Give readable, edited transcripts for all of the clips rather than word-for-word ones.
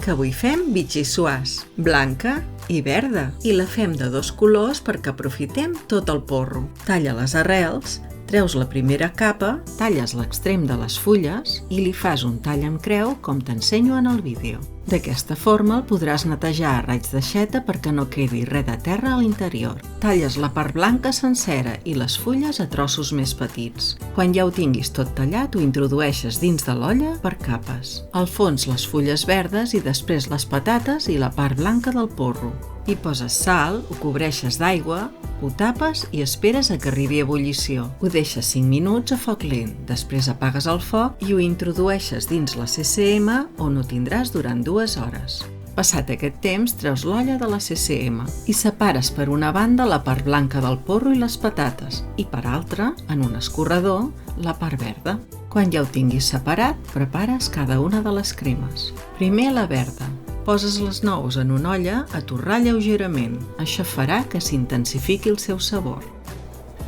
que avui fem bitxissuàs, blanca i verda, i la fem de dos colors perquè aprofitem tot el porro. Talla les arrels, treus la primera capa, talles l'extrem de les fulles i li fas un tall amb creu com t'ensenyo en el vídeo. D'aquesta forma el podràs netejar a raig d'aixeta perquè no quedi res de terra a l'interior. Talles la part blanca sencera i les fulles a trossos més petits. Quan ja ho tinguis tot tallat, ho introdueixes dins de l'olla per capes. Al fons les fulles verdes i després les patates i la part blanca del porro. Hi poses sal, ho cobreixes d'aigua, ho tapes i esperes a que arribi a ebullició. Ho deixes 5 minuts a foc lent, després apagues el foc i ho introdueixes dins la CCM on ho tindràs durant 2 hores. Passat aquest temps, treus l'olla de la CCM i separes per una banda la part blanca del porro i les patates i per altra, en un escorredor, la part verda. Quan ja ho tinguis separat, prepares cada una de les cremes. Primer la verda. Poses les nous en una olla a torrar lleugerament. Això farà que s'intensifiqui el seu sabor.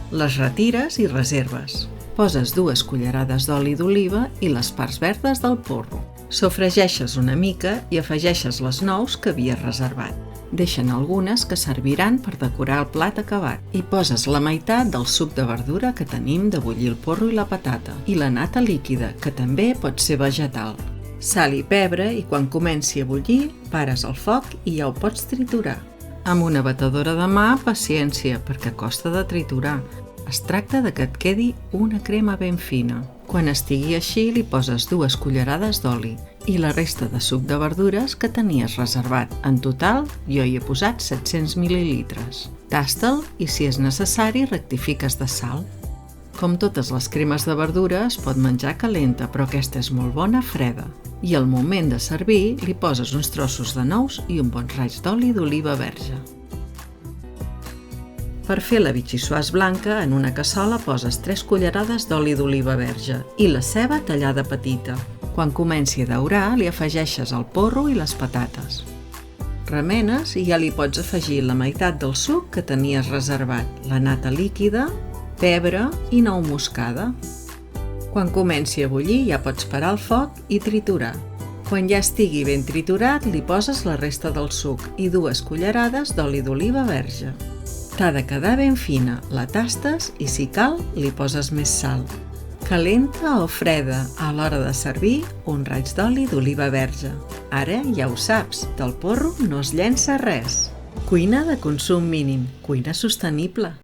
Les retires i reserves. Poses 2 cullerades d'oli d'oliva i les parts verdes del porro. Sofregeixes una mica i afegeixes les nous que havies reservat. Deixen algunes que serviran per decorar el plat acabat. I poses la meitat del suc de verdura que tenim de bullir el porro i la patata i la nata líquida, que també pot ser vegetal. Sal i pebre i quan comenci a bullir, pares el foc i ja ho pots triturar. Amb una batedora de mà, paciència, perquè costa de triturar. Es tracta de que et quedi una crema ben fina. Quan estigui així, li poses 2 cullerades d'oli i la resta de suc de verdures que tenies reservat. En total, jo hi he posat 700 mil·lilitres. Tasta'l i, si és necessari, rectifiques de sal. Com totes les cremes de verdura, es pot menjar calenta, però aquesta és molt bona freda. I al moment de servir, li poses uns trossos de nous i un bon raig d'oli d'oliva verge. Per fer la bitxissuàs blanca, en una cassola poses 3 cullerades d'oli d'oliva verge i la ceba tallada petita. Quan comenci a daurar, li afegeixes el porro i les patates. Remenes i ja li pots afegir la meitat del suc que tenies reservat, la nata líquida, pebre i nou moscada. Quan comenci a bullir ja pots parar el foc i triturar. Quan ja estigui ben triturat li poses la resta del suc i 2 cullerades d'oli d'oliva verge. T'ha de quedar ben fina, la tastes i si cal li poses més sal. Calenta o freda, a l'hora de servir un raig d'oli d'oliva verge. Ara ja ho saps, del porro no es llença res. Cuina de consum mínim, cuina sostenible.